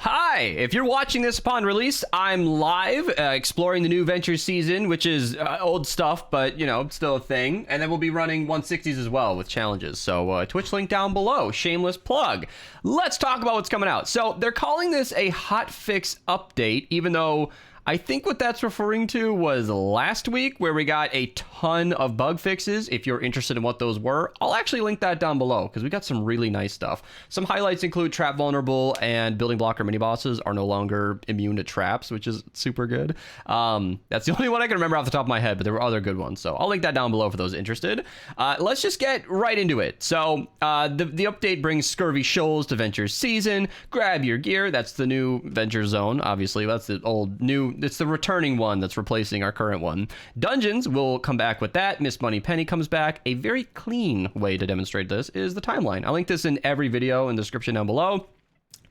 Hi! If you're watching this upon release, I'm live exploring the new Ventures season, which is old stuff, but, you know, still a thing. And then we'll be running 160s as well with challenges. So Twitch link down below. Shameless plug. Let's talk about what's coming out. So they're calling this a hotfix update, even though I think what that's referring to was last week where we got a ton of bug fixes. If you're interested in what those were, I'll actually link that down below because we got some really nice stuff. Some highlights include trap vulnerable and building blocker mini bosses are no longer immune to traps, which is super good. That's the only one I can remember off the top of my head, but there were other good ones. So I'll link that down below for those interested. Let's just get right into it. So the update brings Scurvy Shoals to Ventures season. Grab your gear. That's the new Venture Zone. Obviously, that's the old new. It's the returning one that's replacing our current one. Dungeons will come back with that. Miss Moneypenny comes back. A very clean way to demonstrate this is the timeline. I'll link this in every video in the description down below.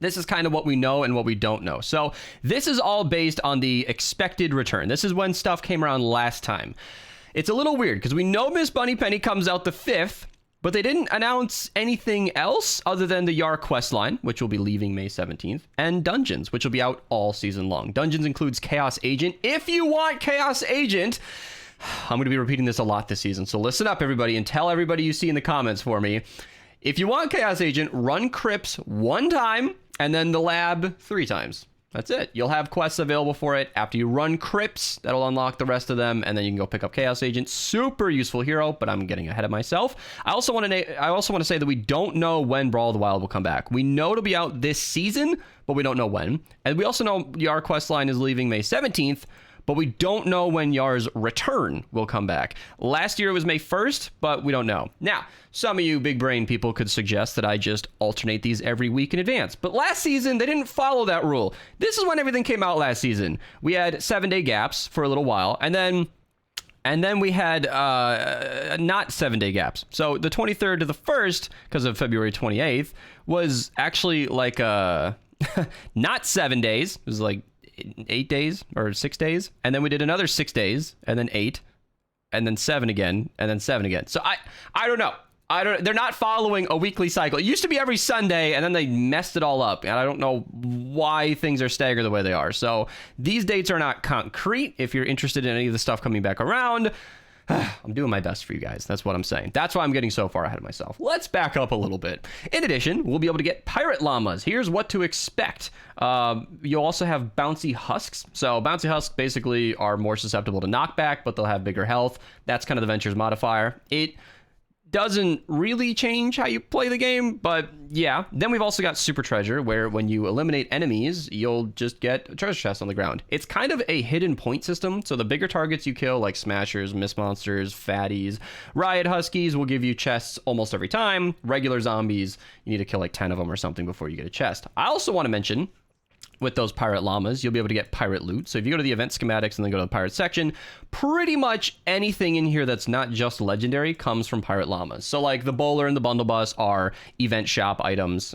This is kind of what we know and what we don't know. So this is all based on the expected return. This is when stuff came around last time. It's a little weird because we know Miss Moneypenny comes out the 5th, but they didn't announce anything else other than the Yar quest line, which will be leaving May 17th, and Dungeons, which will be out all season long. Dungeons includes Chaos Agent. If you want Chaos Agent, I'm going to be repeating this a lot this season, so listen up, everybody, and tell everybody you see in the comments for me. If you want Chaos Agent, run Crypts 1 time, and then the lab 3 times. That's it. You'll have quests available for it. After you run Crypts, that'll unlock the rest of them, and then you can go pick up Chaos Agent. Super useful hero, but I'm getting ahead of myself. I also want to say that we don't know when Brawl of the Wild will come back. We know it'll be out this season, but we don't know when. And we also know Yar quest line is leaving May 17th, but we don't know when Yar's return will come back. Last year it was May 1st, but we don't know. Now, some of you big brain people could suggest that I just alternate these every week in advance. But last season, they didn't follow that rule. This is when everything came out last season. We had 7-day gaps for a little while, and then we had not 7-day gaps. So the 23rd to the 1st, because of February 28th, was actually like not 7 days. It was like 8 days or 6 days, and then we did another 6 days, and then 8, and then 7 again, and then 7 again. So I don't know. They're not following a weekly cycle. It used to be every Sunday, and then they messed it all up, and I don't know why things are staggered the way they are. So these dates are not concrete. If you're interested in any of the stuff coming back around, I'm doing my best for you guys. That's what I'm saying. That's why I'm getting so far ahead of myself. Let's back up a little bit. In addition, we'll be able to get pirate llamas. Here's what to expect. You'll also have bouncy husks. So bouncy husks basically are more susceptible to knockback, but they'll have bigger health. That's kind of the Ventures modifier. It doesn't really change how you play the game, but yeah. Then we've also got Super Treasure, where when you eliminate enemies, you'll just get a treasure chest on the ground. It's kind of a hidden point system, so the bigger targets you kill, like Smashers, Mist Monsters, Fatties, Riot Huskies, will give you chests almost every time. Regular zombies, you need to kill like 10 of them or something before you get a chest. I also want to mention, with those pirate llamas, you'll be able to get pirate loot. So if you go to the event schematics and then go to the pirate section, pretty much anything in here that's not just legendary comes from pirate llamas. So like the bowler and the bundle bus are event shop items,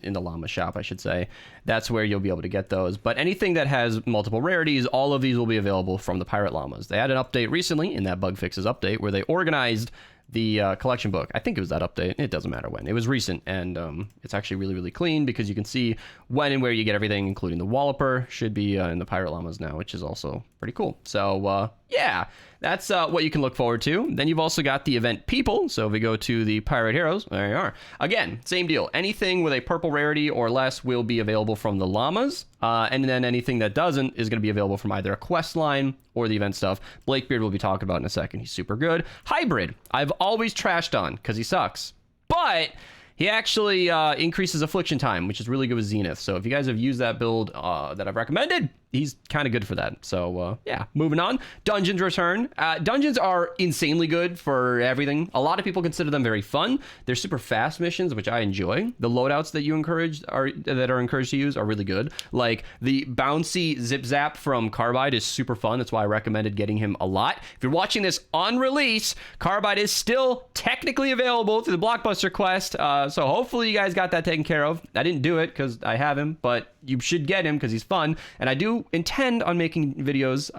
in the llama shop, I should say. That's where you'll be able to get those. But anything that has multiple rarities, all of these will be available from the pirate llamas. They had an update recently in that bug fixes update where they organized the collection book. I think it was that update. It doesn't matter when. It was recent, and it's actually really, really clean because you can see when and where you get everything, including the Walloper. Should be in the Pirate Llamas now, which is also pretty cool. So, yeah, that's what you can look forward to. Then you've also got the event people. So if we go to the Pirate Heroes, there you are. Again, same deal. Anything with a purple rarity or less will be available from the llamas. And then anything that doesn't is going to be available from either a quest line or the event stuff. Blakebeard will be talking about in a second. He's super good. Hybrid, I've always trashed on because he sucks. But he actually increases affliction time, which is really good with Zenith. So if you guys have used that build that I've recommended, he's kind of good for that. So yeah, moving on. Dungeons return. Dungeons are insanely good for everything. A lot of people consider them very fun. They're super fast missions, which I enjoy. The loadouts that you are encouraged to use are really good. Like the bouncy Zip Zap from Carbide is super fun. That's why I recommended getting him a lot. If you're watching this on release, Carbide is still technically available through the Blockbuster quest. So hopefully you guys got that taken care of. I didn't do it because I have him, but you should get him because he's fun. And I do intend on making videos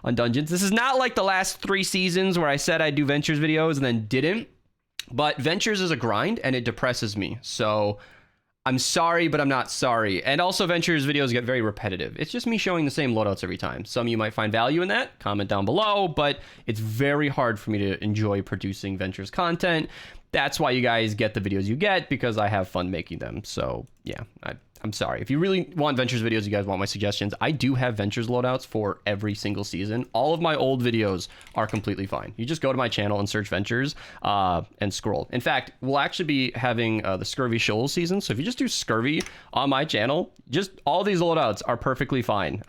on Dungeons. This is not like the last 3 seasons where I said I'd do Ventures videos and then didn't. But Ventures is a grind and it depresses me. So I'm sorry, but I'm not sorry. And also, Ventures videos get very repetitive. It's just me showing the same loadouts every time. Some of you might find value in that. Comment down below, but it's very hard for me to enjoy producing Ventures content. That's why you guys get the videos you get, because I have fun making them. So yeah, I'm sorry. If you really want Ventures videos, you guys want my suggestions, I do have Ventures loadouts for every single season. All of my old videos are completely fine. You just go to my channel and search Ventures and scroll. In fact, we'll actually be having the Scurvy Shoals season. So if you just do Scurvy on my channel, just all these loadouts are perfectly fine.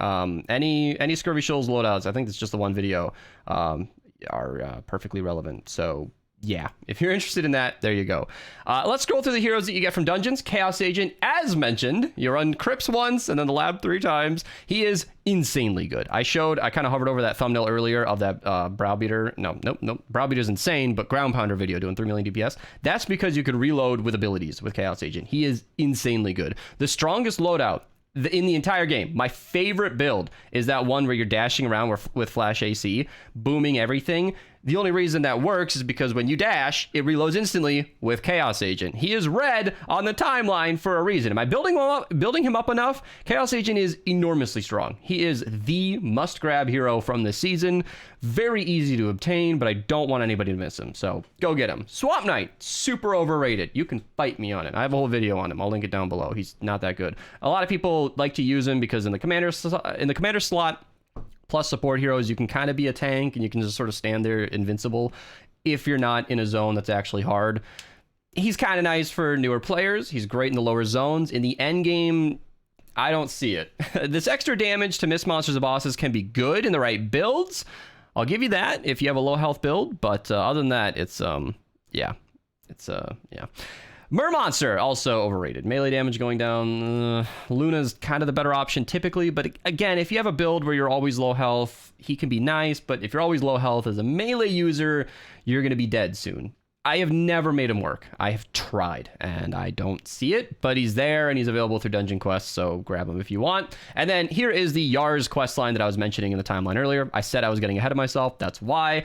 Any Scurvy Shoals loadouts, I think it's just the one video, are perfectly relevant. So yeah, if you're interested in that, there you go. Let's scroll through the heroes that you get from dungeons. Chaos Agent, as mentioned, you run Crypts once and then the lab 3 times. He is insanely good. I kind of hovered over that thumbnail earlier of that Browbeater. Nope. Browbeater's insane, but Ground Pounder video doing 3 million DPS. That's because you could reload with abilities with Chaos Agent. He is insanely good. The strongest loadout in the entire game, my favorite build, is that one where you're dashing around with Flash AC, booming everything. The only reason that works is because when you dash, it reloads instantly with Chaos Agent. He is red on the timeline for a reason. Am I building him up enough? Chaos Agent is enormously strong. He is the must-grab hero from this season. Very easy to obtain, but I don't want anybody to miss him, so go get him. Swamp Knight, super overrated. You can fight me on it. I have a whole video on him. I'll link it down below. He's not that good. A lot of people like to use him because in the commander slot, plus support heroes, you can kind of be a tank and you can just sort of stand there invincible if you're not in a zone that's actually hard. He's kind of nice for newer players. He's great in the lower zones. In the end game, I don't see it. This extra damage to miss monsters and bosses can be good in the right builds. I'll give you that if you have a low health build, but other than that, it's yeah. Mermonster, also overrated. Melee damage going down. Luna's kind of the better option typically, but again, if you have a build where you're always low health, he can be nice, but if you're always low health as a melee user, you're going to be dead soon. I have never made him work. I have tried, and I don't see it, but he's there, and he's available through Dungeon Quests, so grab him if you want. And then here is the Yars quest line that I was mentioning in the timeline earlier. I said I was getting ahead of myself. That's why.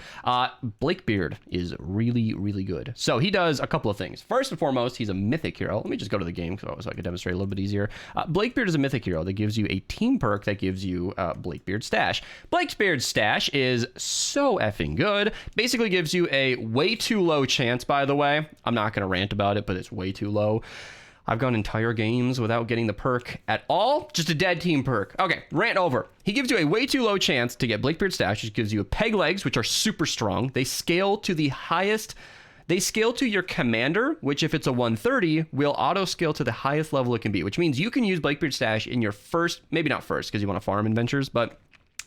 Blakebeard is really, really good. So he does a couple of things. First and foremost, he's a mythic hero. Let me just go to the game so I could demonstrate a little bit easier. Blakebeard is a mythic hero that gives you a team perk that gives you Blakebeard Stash. Blakebeard Stash is so effing good. Basically gives you a way too low chance, by the way. I'm not going to rant about it, but it's way too low. I've gone entire games without getting the perk at all. Just a dead team perk. Okay, rant over. He gives you a way too low chance to get Blakebeard Stash, which gives you peg legs, which are super strong. They scale to the highest. They scale to your commander, which if it's a 130, will auto scale to the highest level it can be, which means you can use Blakebeard Stash in your first, maybe not first because you want to farm in Ventures, but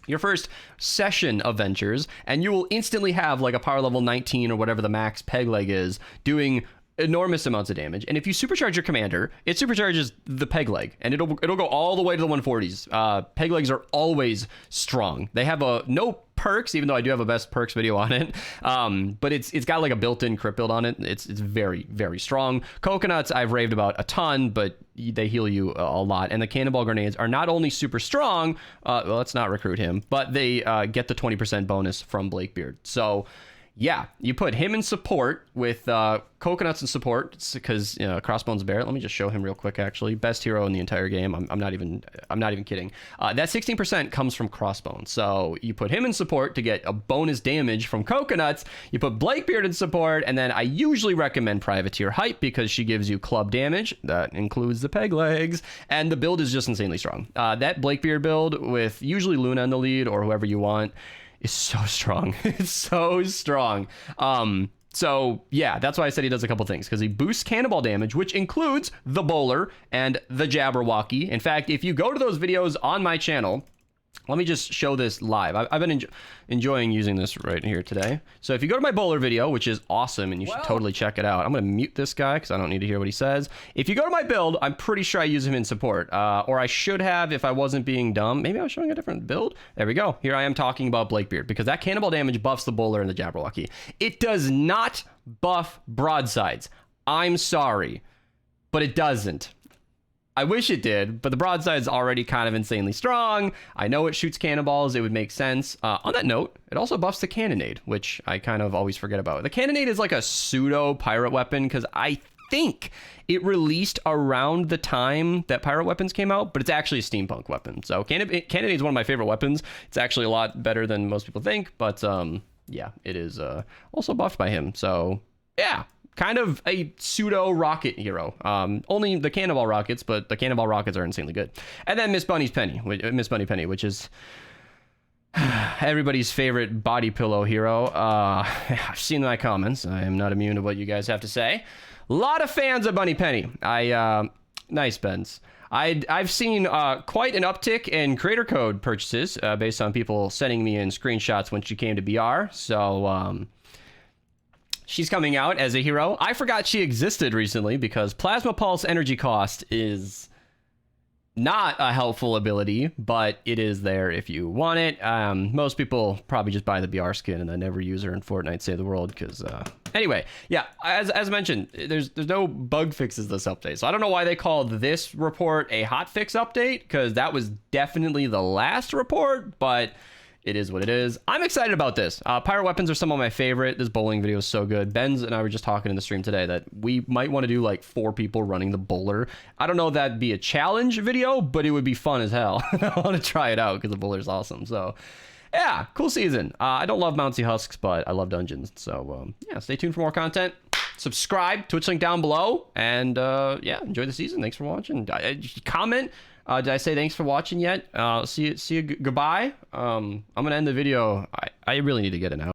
your first session of Ventures, and you will instantly have like a power level 19 or whatever the max peg leg is, doing enormous amounts of damage. And if you supercharge your commander, it supercharges the peg leg, and it'll go all the way to the 140s. Peg legs are always strong. They have no perks, even though I do have a best perks video on it. But it's got like a built-in crit build on it. It's very, very strong. Coconuts I've raved about a ton, but they heal you a lot. And the cannonball grenades are not only super strong, well, let's not recruit him, but they get the 20% bonus from Blakebeard. So yeah, you put him in support with Coconuts in support because Crossbones Bear. Let me just show him real quick. Actually, best hero in the entire game. I'm not even kidding. That 16% comes from Crossbones. So you put him in support to get a bonus damage from Coconuts. You put Blakebeard in support, and then I usually recommend Privateer Hype because she gives you club damage. That includes the peg legs, and the build is just insanely strong. That Blakebeard build with usually Luna in the lead or whoever you want is so strong. It's so strong. So yeah, that's why I said he does a couple things, because he boosts cannonball damage, which includes the bowler and the Jabberwocky. In fact, if you go to those videos on my channel, let me just show this live. I've been enjoying using this right here today. So if you go to my bowler video, which is awesome, and you should totally check it out. I'm going to mute this guy because I don't need to hear what he says. If you go to my build, I'm pretty sure I use him in support. Or I should have if I wasn't being dumb. Maybe I was showing a different build. There we go. Here I am talking about Blakebeard because that cannonball damage buffs the bowler and the Jabberwocky. It does not buff broadsides. I'm sorry, but it doesn't. I wish it did, but the broadside's already kind of insanely strong. I know it shoots cannonballs. It would make sense. On that note, it also buffs the cannonade, which I kind of always forget about. The cannonade is like a pseudo pirate weapon because I think it released around the time that pirate weapons came out, but it's actually a steampunk weapon. So Cannonade is one of my favorite weapons. It's actually a lot better than most people think, but yeah, it is also buffed by him. So yeah, kind of a pseudo rocket hero. Only the cannonball rockets, but the cannonball rockets are insanely good. And then Miss Bunny Penny, which is everybody's favorite body pillow hero. I've seen my comments. I am not immune to what you guys have to say. A lot of fans of Bunny Penny. Nice, Benz. I've seen quite an uptick in creator code purchases based on people sending me in screenshots when she came to BR. So she's coming out as a hero. I forgot she existed recently because Plasma Pulse energy cost is not a helpful ability, but it is there if you want it. Most people probably just buy the BR skin and then never use her in Fortnite Save the World because anyway, yeah, as mentioned, there's no bug fixes this update, so I don't know why they called this report a hotfix update, because that was definitely the last report, but it is what it is. I'm excited about this. Pirate weapons are some of my favorite. This bowling video is so good. Benz and I were just talking in the stream today that we might want to do like 4 people running the bowler. I don't know if that'd be a challenge video, but it would be fun as hell. I want to try it out because the bowler's awesome. So yeah, cool season. I don't love Mountsy Husks, but I love dungeons. So yeah, stay tuned for more content. Subscribe, Twitch link down below, and yeah, enjoy the season. Thanks for watching. Comment. Did I say thanks for watching yet? See you. Goodbye. I'm gonna end the video. I really need to get it out.